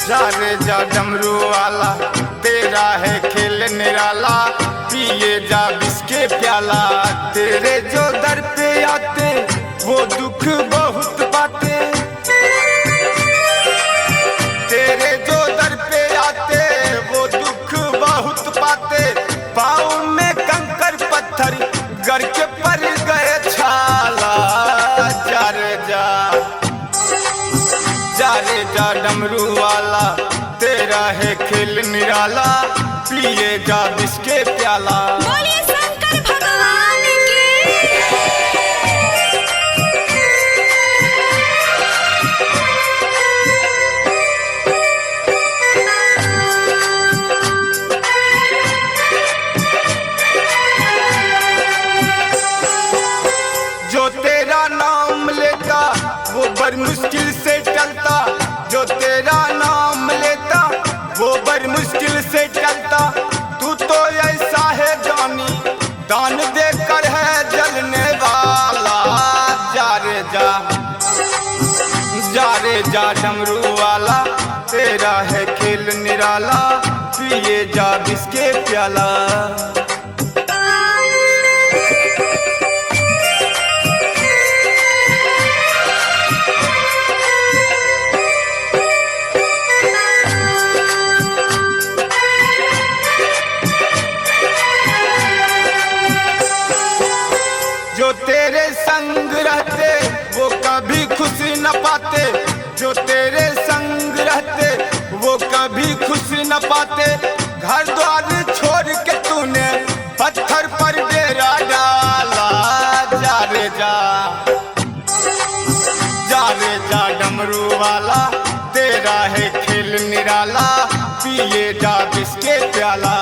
जा रे जा डमरू वाला तेरा है खेल निराला, पिए जा बिस्के प्याला। तेरे जो दर पे आते वो दुख बहुत पाते, तेरे जो दर पे आते वो दुख बहुत पाते। पाँव में कंकर पत्थर गर के पर गए छाला। जा रे जा डमरू वाला तेरा है खेल निराला, पिए जा बिस्के प्याला। बोलिए शंकर भगवान की। जो तेरा नाम लेता वो बड़ी मुश्किल से टलता, जो तेरा नाम लेता वो बड़ी मुश्किल से टलता। तू तो ऐसा है दानी, दान देकर है जलने वाला। जा रे जा डमरू वाला तेरा है खेल निराला, पिए जा बिस्के प्याला। जो तेरे संग रहते वो कभी खुशी न पाते, जो तेरे संग रहते वो कभी खुशी न पाते। घर द्वार छोड़ के तूने पत्थर पर डेरा डाला। जा रे जा डमरू वाला तेरा है खेल निराला, पिए जा बिस्के प्याला।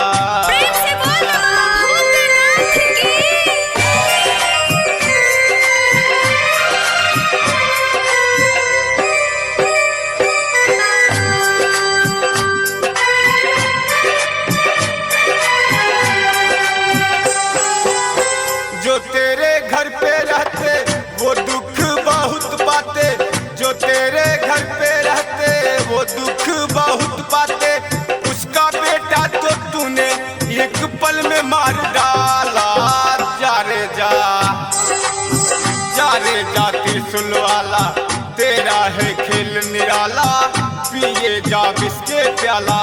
प्रेम से बोलो भूतनाथ की। जो तेरे घर पे रहते वो दुख बहुत पाते, जो तेरे घर पे रहते वो दुख बहुत पाते। उसका बेटा तो तूने एक पल में मार डाला। जा रे जा त्रिशूल वाला तेरा है खेल निराला, पिए जा बिस्के प्याला।